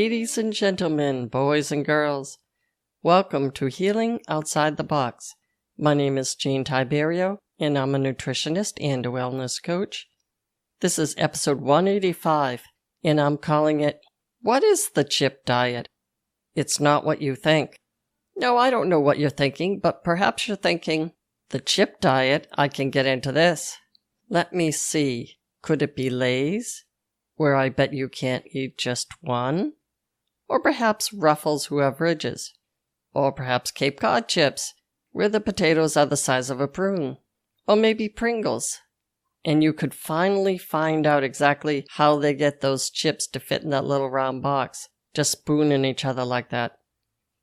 Ladies and gentlemen, boys and girls, welcome to Healing Outside the Box. My name is Jean Tiberio, and I'm a nutritionist and a wellness coach. This is episode 185, and I'm calling it, What is the Chip Diet? It's not what you think. No, I don't know what you're thinking, but perhaps you're thinking, the chip diet, I can get into this. Let me see. Could it be Lay's, where I bet you can't eat just one? Or perhaps Ruffles, who have ridges? Or perhaps Cape Cod chips, where the potatoes are the size of a prune? Or maybe Pringles? And you could finally find out exactly how they get those chips to fit in that little round box, just spooning each other like that.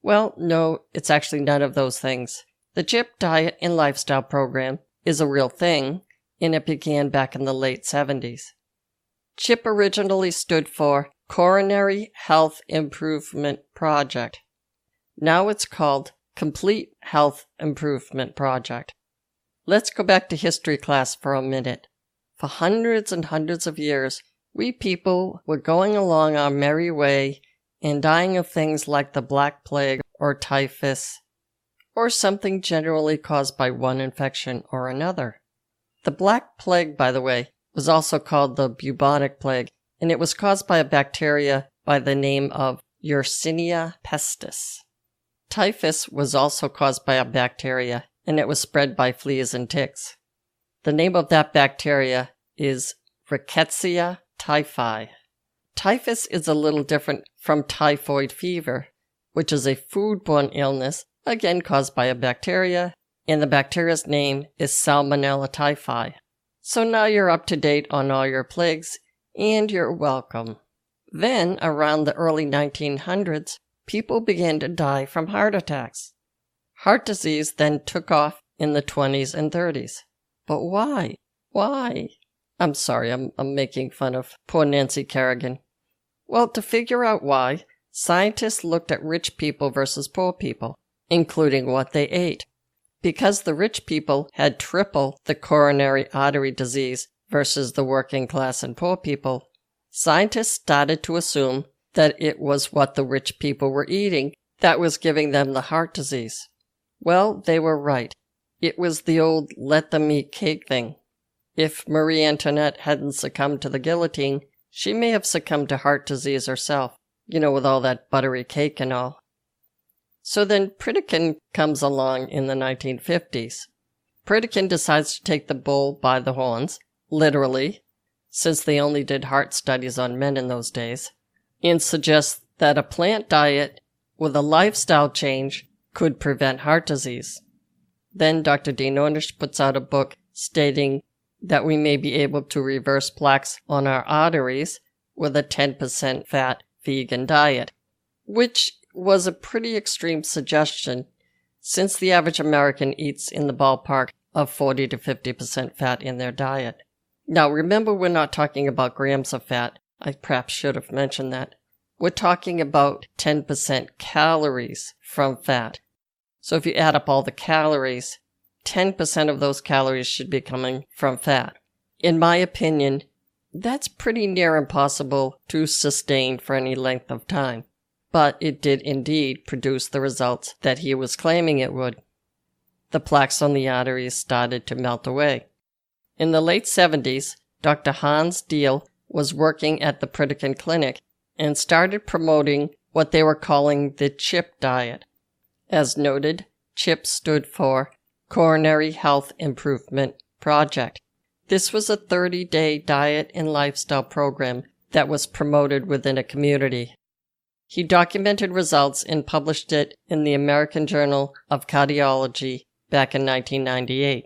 Well, no, it's actually none of those things. The Chip Diet and Lifestyle Program is a real thing, and it began back in the late 70s. CHIP originally stood for Coronary Health Improvement Project. Now it's called Complete Health Improvement Project. Let's go back to history class for a minute. For hundreds and hundreds of years, we people were going along our merry way and dying of things like the Black Plague or typhus, or something generally caused by one infection or another. The Black Plague, by the way, was also called the bubonic plague, and it was caused by a bacteria by the name of Yersinia pestis. Typhus was also caused by a bacteria, and it was spread by fleas and ticks. The name of that bacteria is Rickettsia typhi. Typhus is a little different from typhoid fever, which is a foodborne illness, again caused by a bacteria, and the bacteria's name is Salmonella typhi. So now you're up to date on all your plagues, and you're welcome. Then, around the early 1900s, people began to die from heart attacks. Heart disease then took off in the 20s and 30s. But why? Why? I'm sorry, I'm making fun of poor Nancy Kerrigan. Well, to figure out why, scientists looked at rich people versus poor people, including what they ate. Because the rich people had triple the coronary artery disease versus the working class and poor people, scientists started to assume that it was what the rich people were eating that was giving them the heart disease. Well, they were right. It was the old let them eat cake thing. If Marie Antoinette hadn't succumbed to the guillotine, she may have succumbed to heart disease herself, with all that buttery cake and all. So then Pritikin comes along in the 1950s. Pritikin decides to take the bull by the horns, literally, since they only did heart studies on men in those days, and suggests that a plant diet with a lifestyle change could prevent heart disease. Then Dr. Dean Ornish puts out a book stating that we may be able to reverse plaques on our arteries with a 10% fat vegan diet, which was a pretty extreme suggestion since the average American eats in the ballpark of 40 to 50% fat in their diet. Now remember, we're not talking about grams of fat. I perhaps should have mentioned that. We're talking about 10% calories from fat. So if you add up all the calories, 10% of those calories should be coming from fat. In my opinion, that's pretty near impossible to sustain for any length of time. But it did indeed produce the results that he was claiming it would. The plaques on the arteries started to melt away. In the late 70s, Dr. Hans Diehl was working at the Pritikin Clinic and started promoting what they were calling the CHIP diet. As noted, CHIP stood for Coronary Health Improvement Project. This was a 30-day diet and lifestyle program that was promoted within a community. He documented results and published it in the American Journal of Cardiology back in 1998.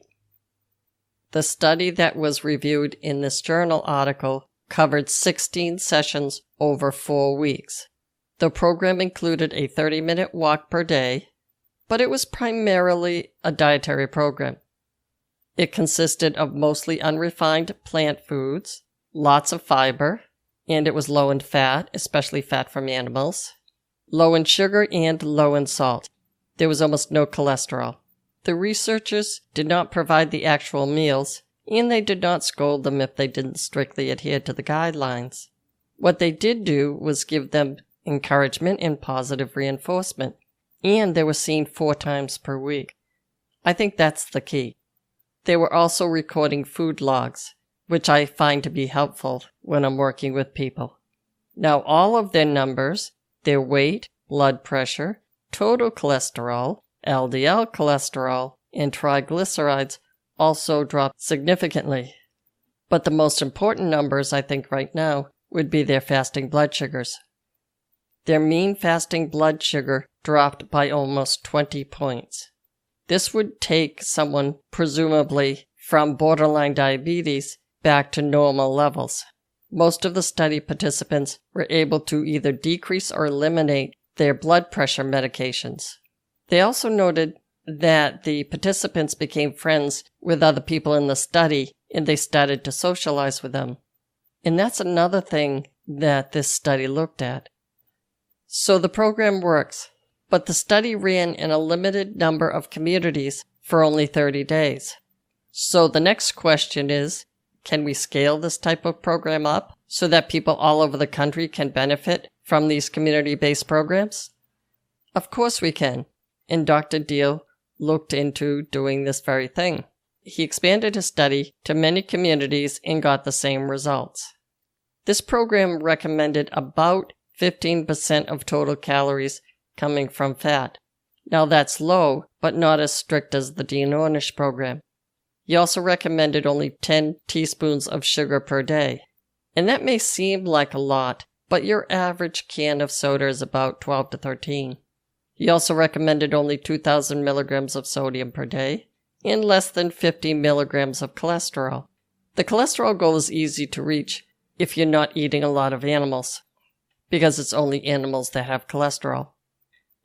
The study that was reviewed in this journal article covered 16 sessions over 4 weeks. The program included a 30-minute walk per day, but it was primarily a dietary program. It consisted of mostly unrefined plant foods, lots of fiber, and it was low in fat, especially fat from animals, low in sugar, and low in salt. There was almost no cholesterol. The researchers did not provide the actual meals, and they did not scold them if they didn't strictly adhere to the guidelines. What they did do was give them encouragement and positive reinforcement, and they were seen 4 times per week. I think that's the key. They were also recording food logs, which I find to be helpful when I'm working with people. Now, all of their numbers, their weight, blood pressure, total cholesterol, LDL cholesterol, and triglycerides also dropped significantly. But the most important numbers, I think, right now would be their fasting blood sugars. Their mean fasting blood sugar dropped by almost 20 points. This would take someone, presumably from borderline diabetes, back to normal levels. Most of the study participants were able to either decrease or eliminate their blood pressure medications. They also noted that the participants became friends with other people in the study and they started to socialize with them. And that's another thing that this study looked at. So the program works, but the study ran in a limited number of communities for only 30 days. So the next question is, can we scale this type of program up so that people all over the country can benefit from these community-based programs? Of course we can, and Dr. Deal looked into doing this very thing. He expanded his study to many communities and got the same results. This program recommended about 15% of total calories coming from fat. Now that's low, but not as strict as the Dean Ornish program. He also recommended only 10 teaspoons of sugar per day. And that may seem like a lot, but your average can of soda is about 12 to 13. He also recommended only 2,000 milligrams of sodium per day and less than 50 milligrams of cholesterol. The cholesterol goal is easy to reach if you're not eating a lot of animals, because it's only animals that have cholesterol.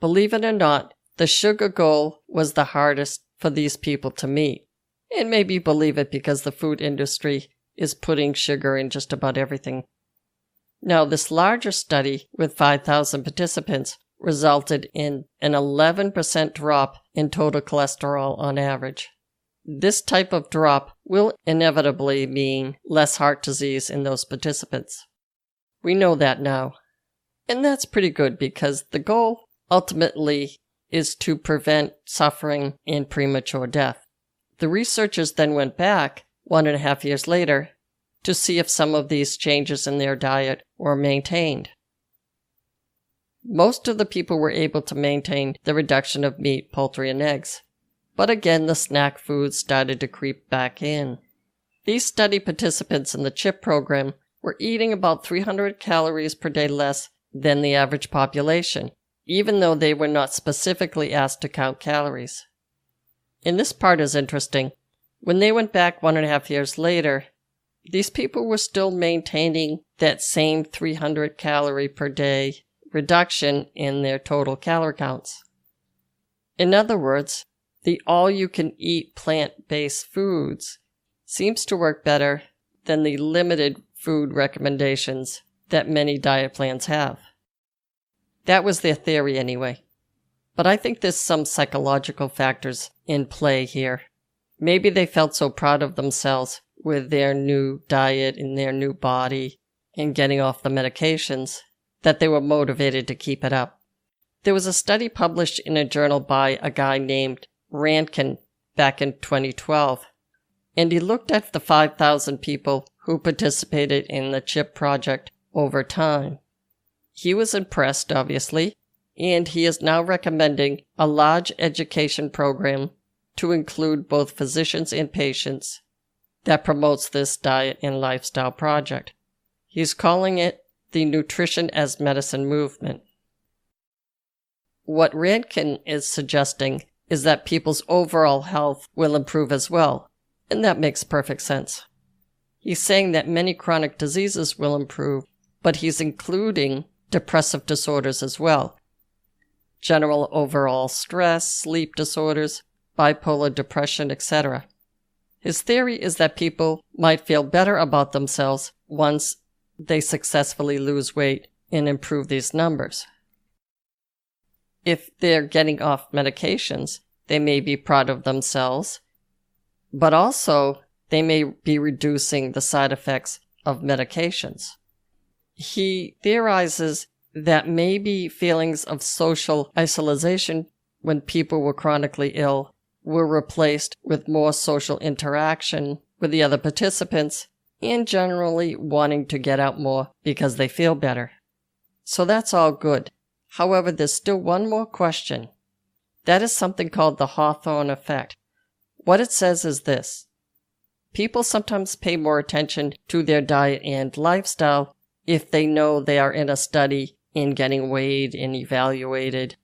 Believe it or not, the sugar goal was the hardest for these people to meet. And maybe believe it because the food industry is putting sugar in just about everything. Now, this larger study with 5,000 participants resulted in an 11% drop in total cholesterol on average. This type of drop will inevitably mean less heart disease in those participants. We know that now. And that's pretty good because the goal ultimately is to prevent suffering and premature death. The researchers then went back 1.5 years later to see if some of these changes in their diet were maintained. Most of the people were able to maintain the reduction of meat, poultry, and eggs. But again, the snack foods started to creep back in. These study participants in the CHIP program were eating about 300 calories per day less than the average population, even though they were not specifically asked to count calories. And this part is interesting. When they went back 1.5 years later, these people were still maintaining that same 300 calorie per day reduction in their total calorie counts. In other words, the all-you-can-eat plant-based foods seems to work better than the limited food recommendations that many diet plans have. That was their theory anyway. But I think there's some psychological factors in play here. Maybe they felt so proud of themselves with their new diet and their new body and getting off the medications that they were motivated to keep it up. There was a study published in a journal by a guy named Rankin back in 2012, and he looked at the 5,000 people who participated in the CHIP project over time. He was impressed, obviously, and he is now recommending a large education program to include both physicians and patients that promotes this diet and lifestyle project. He's calling it the Nutrition as Medicine movement. What Rankin is suggesting is that people's overall health will improve as well, and that makes perfect sense. He's saying that many chronic diseases will improve, but he's including depressive disorders as well. General overall stress, sleep disorders, bipolar depression, etc. His theory is that people might feel better about themselves once they successfully lose weight and improve these numbers. If they're getting off medications, they may be proud of themselves, but also they may be reducing the side effects of medications. He theorizes that maybe feelings of social isolation when people were chronically ill were replaced with more social interaction with the other participants and generally wanting to get out more because they feel better. So that's all good. However, there's still one more question. That is something called the Hawthorne effect. What it says is this. People sometimes pay more attention to their diet and lifestyle if they know they are in a study and getting weighed and evaluated.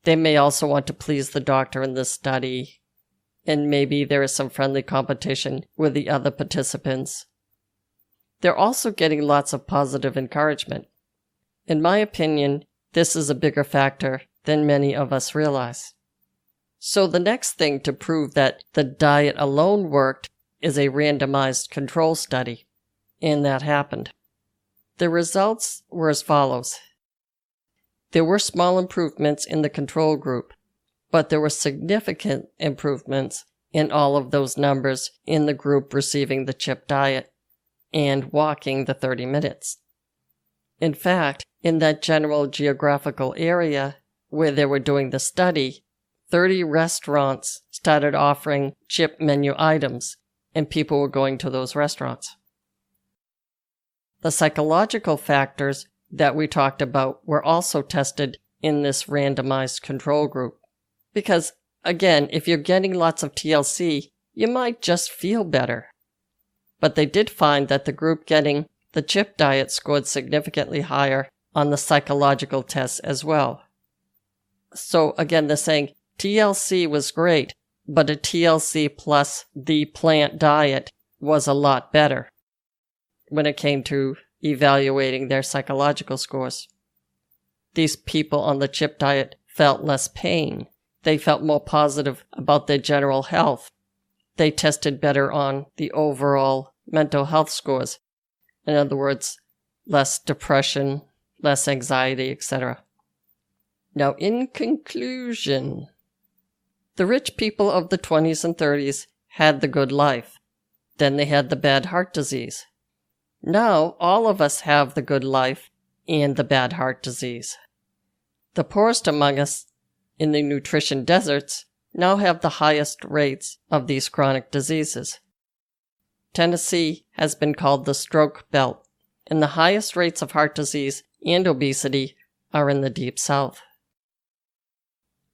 They may also want to please the doctor in this study, and maybe there is some friendly competition with the other participants. They're also getting lots of positive encouragement. In my opinion, this is a bigger factor than many of us realize. So the next thing to prove that the diet alone worked is a randomized control study, and that happened. The results were as follows. There were small improvements in the control group, but there were significant improvements in all of those numbers in the group receiving the chip diet and walking the 30 minutes. In fact, in that general geographical area where they were doing the study, 30 restaurants started offering chip menu items, and people were going to those restaurants. The psychological factors that we talked about were also tested in this randomized control group. Because, again, if you're getting lots of TLC, you might just feel better. But they did find that the group getting the chip diet scored significantly higher on the psychological tests as well. So, again, they're saying TLC was great, but a TLC plus the plant diet was a lot better when it came to evaluating their psychological scores. These people on the chip diet felt less pain. They felt more positive about their general health. They tested better on the overall mental health scores. In other words, less depression, less anxiety, etc. Now, in conclusion, the rich people of the 20s and 30s had the good life. Then they had the bad heart disease. Now, all of us have the good life and the bad heart disease. The poorest among us in the nutrition deserts now have the highest rates of these chronic diseases. Tennessee has been called the stroke belt, and the highest rates of heart disease and obesity are in the Deep South.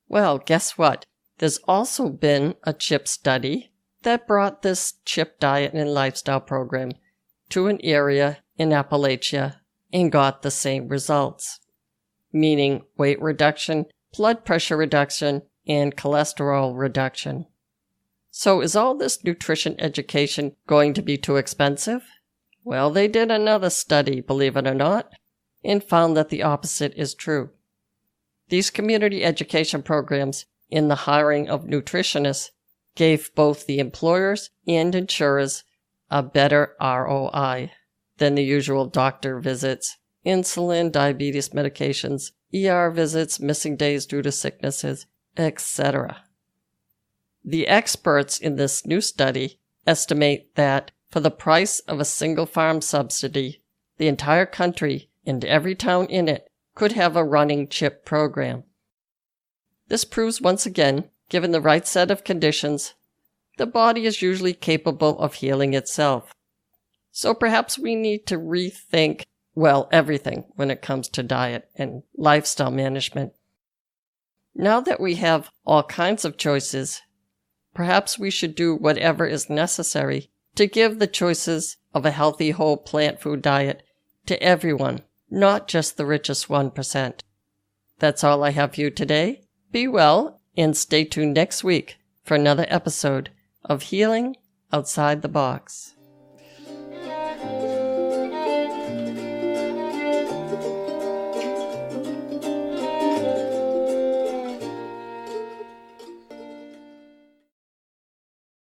Well, guess what? There's also been a CHIP study that brought this CHIP diet and lifestyle program to an area in Appalachia and got the same results, meaning weight reduction, blood pressure reduction, and cholesterol reduction. So is all this nutrition education going to be too expensive? Well, they did another study, believe it or not, and found that the opposite is true. These community education programs in the hiring of nutritionists gave both the employers and insurers a better ROI than the usual doctor visits, insulin, diabetes medications, ER visits, missing days due to sicknesses, etc. The experts in this new study estimate that for the price of a single farm subsidy, the entire country and every town in it could have a running CHIP program. This proves once again, given the right set of conditions, the body is usually capable of healing itself. So perhaps we need to rethink, well, everything when it comes to diet and lifestyle management. Now that we have all kinds of choices, perhaps we should do whatever is necessary to give the choices of a healthy whole plant food diet to everyone, not just the richest 1%. That's all I have for you today. Be well and stay tuned next week for another episode of Healing Outside the Box.